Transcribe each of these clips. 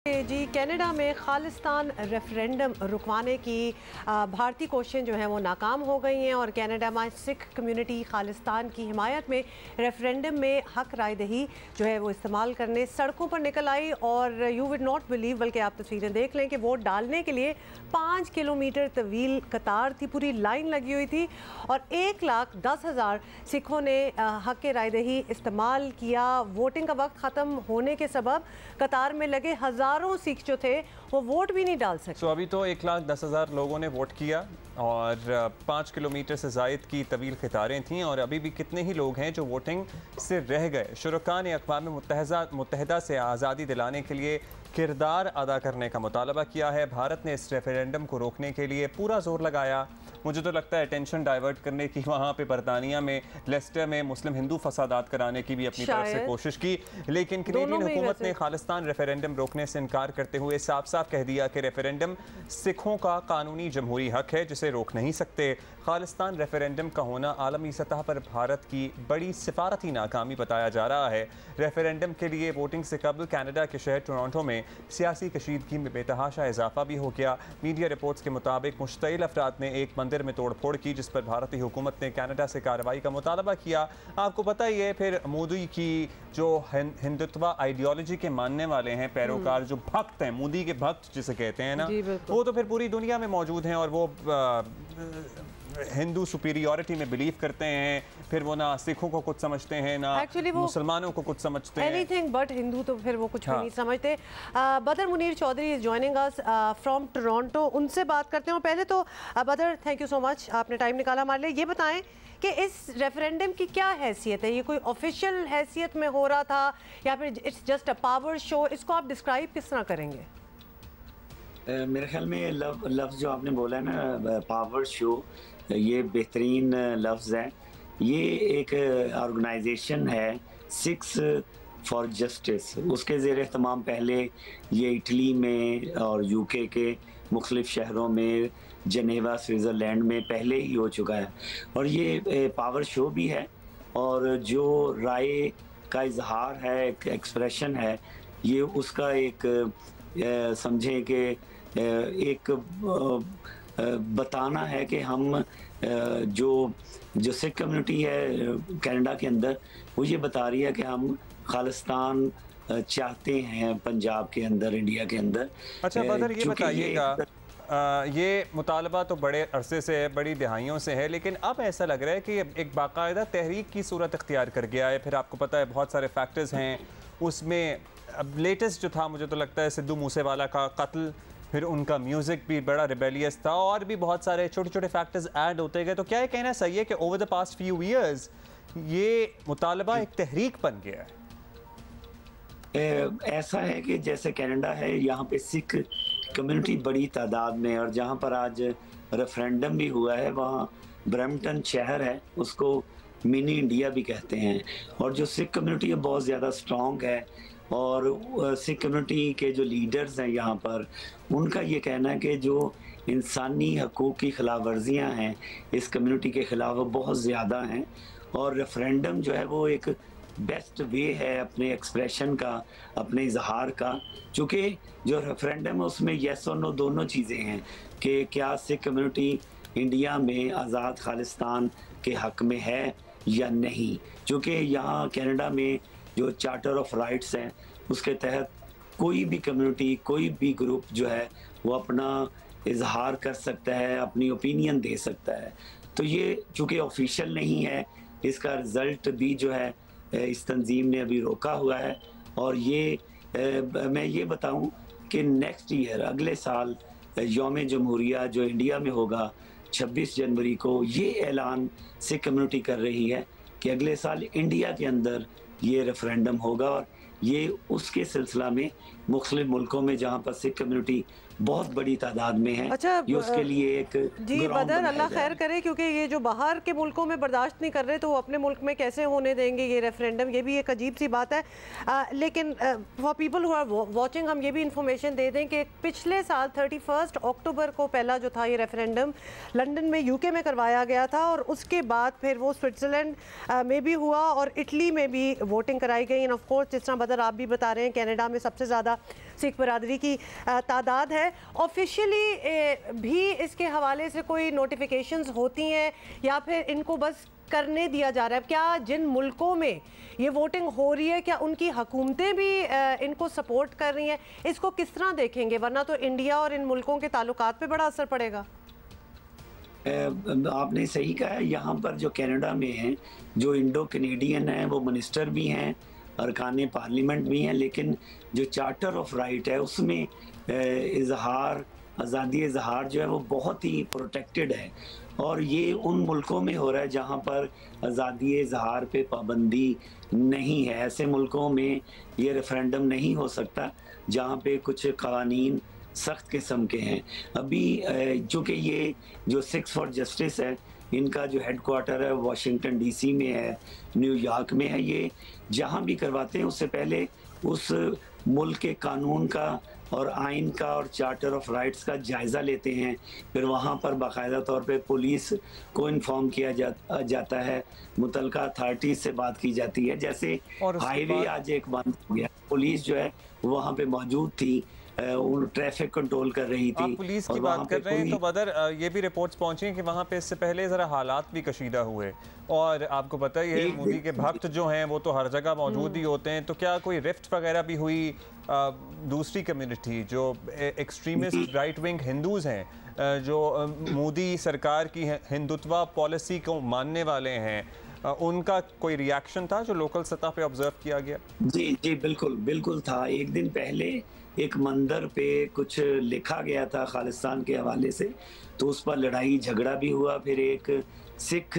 जी Canada में Khalistan referendum रुकवाने की भारतीय कोशिशें जो हैं वो नाकाम हो गई हैं और कनाडा में सिख कम्युनिटी खालिस्तान की हिमायत में रेफरेंडम में हक राय दही जो है वो इस्तेमाल करने सड़कों पर निकल आई। और यू विड नॉट बिलीव, बल्कि आप तस्वीरें देख लें कि वोट डालने के लिए 5 किलोमीटर तवील कतार थी, पूरी लाइन लगी हुई थी और 1,10,000 सिखों ने हक राय दही इस्तेमाल किया। वोटिंग का वक्त ख़त्म होने के सबब कतार में लगे हज़ारों सिख जो थे वो वोट भी नहीं डाल सके। अभी तो 1,10,000 लोगों ने वोट किया और 5 किलोमीटर से ज़ायद की तवील कतारें थीं और अभी भी कितने ही लोग हैं जो वोटिंग से रह गए। शुरका ने अक़वाम मुत्तहिदा से आज़ादी दिलाने के लिए किरदार अदा करने का मुतालबा किया है। भारत ने इस रेफरेंडम को रोकने के लिए पूरा जोर लगाया। मुझे तो लगता है टेंशन डाइवर्ट करने की वहाँ पे बरतानिया में लेस्टर में मुस्लिम हिंदू फसादात कराने की भी अपनी तरफ से कोशिश की, लेकिन कनेडियन हुकूमत ने खालिस्तान रेफरेंडम रोकने से इनकार करते हुए साफ साफ कह दिया कि रेफरेंडम सिखों का कानूनी जमहूरी हक है जिसे रोक नहीं सकते। खालिस्तान रेफरेंडम का होना आलमी सतह पर भारत की बड़ी सिफारती नाकामी बताया जा रहा है। रेफरेंडम के लिए वोटिंग से कबल कनाडा के शहर टोरंटो में सियासी कशीदगी में बेतहाशा इजाफा भी हो गया। मीडिया रिपोर्ट्स के मुताबिक मुश्तइल अफराद ने एक मंदिर में तोड़फोड़ की जिस पर भारतीय हुकूमत ने कनाडा से कार्रवाई का मुतालबा किया। आपको पता ही है फिर मोदी की जो हिंदुत्व आइडियोलॉजी के मानने वाले हैं पैरोकार, जो भक्त हैं, मोदी के भक्त जिसे कहते हैं ना, वो तो फिर पूरी दुनिया में मौजूद हैं और वो हिंदू सुपीरियॉरिटी में बिलीव करते हैं। फिर वो ना सिखों को कुछ समझते हैं ना मुसलमानों को कुछ समझते हैं, एनीथिंग बट हिंदू तो फिर वो कुछ भी नहीं समझते। Badar Munir Chaudhry is joining us from Toronto, उनसे बात करते हैं। पहले तो Badar, thank you so much, आपने टाइम निकाला हमारे लिए। ये बताएं कि इस रेफरेंडम की क्या हैसियत है? ये कोई ऑफिशियल हैसियत में हो रहा था या फिर it's just a power show? इसको आप डिस्क्राइब किस तरह करेंगे? मेरे ख्याल में लफ्ज़ जो आपने बोला है ना, पावर शो, ये बेहतरीन लफ्ज़ है। ये एक ऑर्गेनाइजेशन है सिक्स फॉर जस्टिस, उसके ज़ेर एहतमाम पहले ये इटली में और यूके के मुख्तलिफ शहरों में, जनेवा स्विट्ज़रलैंड में पहले ही हो चुका है और ये पावर शो भी है और जो राय का इजहार है, एक एक्सप्रेशन है, ये उसका एक समझें कि एक बताना है कि हम जो सिख कम्युनिटी है कनाडा के अंदर, वो ये बता रही है कि हम खालिस्तान चाहते हैं पंजाब के अंदर, इंडिया के अंदर। अच्छा बदर, ये बताइएगा, ये मुतालबा तो बड़े अरसे से है, बड़ी दहाइयों से है, लेकिन अब ऐसा लग रहा है कि एक बाकायदा तहरीक की सूरत इख्तियार कर गया है। फिर आपको पता है बहुत सारे फैक्टर्स हैं उसमें। अब लेटेस्ट जो था, मुझे तो लगता है सिद्धू मूसेवाला का कत्ल, फिर उनका म्यूज़िक भी बड़ा रिबेलियस था और भी बहुत सारे छोटे छोटे फैक्टर्स ऐड होते गए। तो क्या ये कहना सही है कि over the past few years ये मुतालबा एक तहरीक बन गया है? ऐसा है कि जैसे कनाडा है, यहाँ पे सिख कम्युनिटी बड़ी तादाद में, और जहाँ पर आज रेफरेंडम भी हुआ है वहाँ ब्रैम्पटन शहर है, उसको मिनी इंडिया भी कहते हैं। और जो सिख कम्युनिटी है बहुत ज़्यादा स्ट्रॉन्ग है और सिख कम्युनिटी के जो लीडर्स हैं यहाँ पर, उनका ये कहना है कि जो इंसानी हकूक़ की खिलाफ वर्जियाँ हैं इस कम्युनिटी के ख़िलाफ़ वो बहुत ज़्यादा हैं और रेफरेंडम जो है वो एक बेस्ट वे है अपने एक्सप्रेशन का, अपने इजहार का। चूँकि जो रेफरेंडम है उसमें येस और नो दोनों चीज़ें हैं कि क्या सिख कम्युनिटी इंडिया में आज़ाद खालिस्तान के हक़ में है या नहीं। चूँकि यहाँ कनाडा में जो चार्टर ऑफ राइट्स हैं उसके तहत कोई भी कम्युनिटी, कोई भी ग्रुप जो है वो अपना इजहार कर सकता है, अपनी ओपिनियन दे सकता है। तो ये चूँकि ऑफिशियल नहीं है, इसका रिज़ल्ट भी जो है इस तंजीम ने अभी रोका हुआ है। और ये मैं ये बताऊं कि नेक्स्ट ईयर, अगले साल यौम जमहूरिया जो इंडिया में होगा 26 जनवरी को, ये ऐलान सिख कम्युनिटी कर रही है कि अगले साल इंडिया के अंदर ये रेफरेंडम होगा और ये उसके सिलसिला में मुख्तलिफ मुल्कों में जहाँ पर सिख कम्युनिटी बहुत बड़ी तादाद में है। अच्छा, ये उसके लिए एक जी बदर, अल्लाह खैर करे, क्योंकि ये जो बाहर के मुल्कों में बर्दाश्त नहीं कर रहे तो वो अपने मुल्क में कैसे होने देंगे ये रेफरेंडम? ये भी एक अजीब सी बात है। लेकिन for people who are watching हम ये भी इंफॉर्मेशन दे दें कि पिछले साल 31 अक्टूबर को पहला जो था ये रेफरेंडम लंदन में, यूके में करवाया गया था और उसके बाद फिर वो स्विट्ज़रलैंड में भी हुआ और इटली में भी वोटिंग कराई गई। एंड ऑफ कोर्स जिस तरह बदर आप भी बता रहे हैं, कनाडा में सबसे ज़्यादा सिख बरादरी की तादाद है। ऑफिशियली भी इसके हवाले से कोई नोटिफिकेशंस होती हैं या फिर इनको बस करने दिया जा रहा है? क्या जिन मुल्कों में ये वोटिंग हो रही है क्या उनकी हुकूमतें भी इनको सपोर्ट कर रही हैं? इसको किस तरह देखेंगे, वरना तो इंडिया और इन मुल्कों के ताल्लुकात पे बड़ा असर पड़ेगा। आपने सही कहा है। यहाँ पर जो कनाडा में हैं, जो इंडो कैनेडियन हैं, वो मिनिस्टर भी हैं, अरकान पार्लियामेंट भी हैं, लेकिन जो चार्टर ऑफ राइट है उसमें इजहार, आज़ादी इजहार जो है वो बहुत ही प्रोटेक्टेड है। और ये उन मुल्कों में हो रहा है जहाँ पर आज़ादी इजहार पे पाबंदी नहीं है। ऐसे मुल्कों में ये रेफरेंडम नहीं हो सकता जहाँ पे कुछ कानून सख्त किस्म के हैं। अभी चूँकि ये जो सिक्स फॉर जस्टिस है, इनका जो हेडक्वार्टर है वाशिंगटन डीसी में है, न्यूयॉर्क में है। ये जहाँ भी करवाते हैं उससे पहले उस मुल्क के कानून का और आइन का और चार्टर ऑफ राइट्स का जायज़ा लेते हैं। फिर वहाँ पर बाकायदा तौर पे पुलिस को इन्फॉर्म किया जाता है, मुतलका अथॉरिटीज से बात की जाती है। जैसे हाईवे आज एक बंद हो गया, पुलिस जो है वहाँ पे मौजूद थी, उन ट्रैफिक कंट्रोल कर रही थी। आप पुलिस की बात कर रहे हैं तो बदर ये भी रिपोर्ट्स पहुंची हैं कि वहाँ पे इससे पहले ज़रा हालात भी कशीदा हुए, और आपको पता ही है मोदी के भक्त जो हैं वो तो हर जगह मौजूद ही होते हैं। तो क्या कोई रिफ्ट वगैरह भी हुई? दूसरी कम्युनिटी जो एक्सट्रीमिस्ट राइट विंग हिंदूज़ हैं, जो मोदी सरकार की हिंदुत्व पॉलिसी को मानने वाले हैं, उनका कोई रिएक्शन था जो लोकल सतह पे ऑब्जर्व किया गया? जी जी, बिल्कुल बिल्कुल था। एक दिन पहले एक मंदिर पे कुछ लिखा गया था खालिस्तान के हवाले से, तो उस पर लड़ाई झगड़ा भी हुआ। फिर एक सिख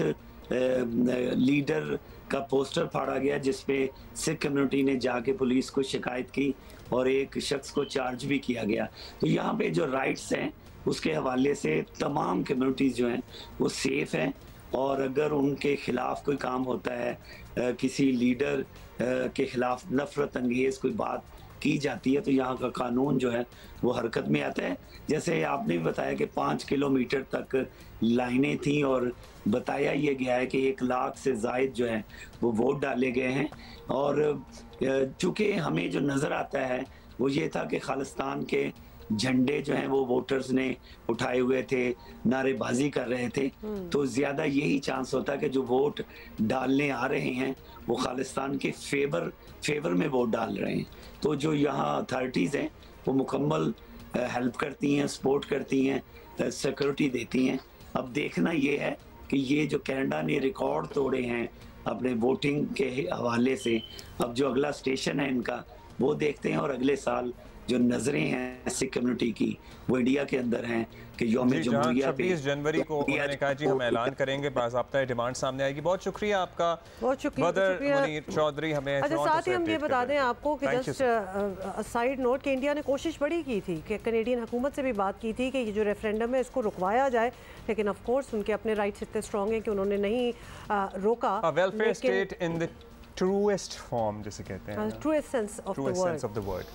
लीडर का पोस्टर फाड़ा गया जिसपे सिख कम्युनिटी ने जाके पुलिस को शिकायत की और एक शख्स को चार्ज भी किया गया। तो यहाँ पे जो राइट्स हैं उसके हवाले से तमाम कम्युनिटीज़ जो हैं वो सेफ हैं, और अगर उनके खिलाफ कोई काम होता है, किसी लीडर के खिलाफ नफरत अंगेज कोई बात की जाती है, तो यहाँ का कानून जो है वो हरकत में आता है। जैसे आपने भी बताया कि 5 किलोमीटर तक लाइनें थी और बताया ये गया है कि 1 लाख से ज़ायद जो है वो वोट डाले गए हैं। और चूँकि हमें जो नज़र आता है वो ये था कि खालिस्तान के झंडे जो हैं वो वोटर्स ने उठाए हुए थे, नारेबाजी कर रहे थे, तो ज्यादा यही चांस होता है कि जो वोट डालने आ रहे हैं वो खालिस्तान के फेवर में वोट डाल रहे हैं। तो जो यहाँ अथॉरिटीज़ हैं वो मुकम्मल हेल्प करती हैं, सपोर्ट करती हैं, सिक्योरिटी देती हैं। अब देखना ये है कि ये जो कनाडा ने रिकॉर्ड तोड़े हैं अपने वोटिंग के हवाले से, अब जो अगला स्टेशन है इनका वो देखते हैं। और अगले साल जो नजरें हैं सिख कम्युनिटी की वो इंडिया के अंदर हैं कि यौम जमहूरिया पे 26 जनवरी को उन्होंने कहा जी हम ऐलान करेंगे, बाज़ाब्ता डिमांड सामने आएगी। बहुत शुक्रिया आपका, बहुत शुक्रिया बदर मुनीर चौधरी। हमें अच्छा, साथ ही हम ये बता दें आपको कि जस्ट साइड नोट कि इंडिया ने कोशिश बड़ी की थी कि कनेडियन हुकूमत से भी बात की थी कि ये जो रेफरेंडम है इसको रुकवाया जाए, लेकिन ऑफ कोर्स उनके अपने राइट्स इतने स्ट्रॉन्ग हैं कि उन्होंने नहीं रोका। Welfare state in the truest form जिसे कहते हैं, truest sense of the word.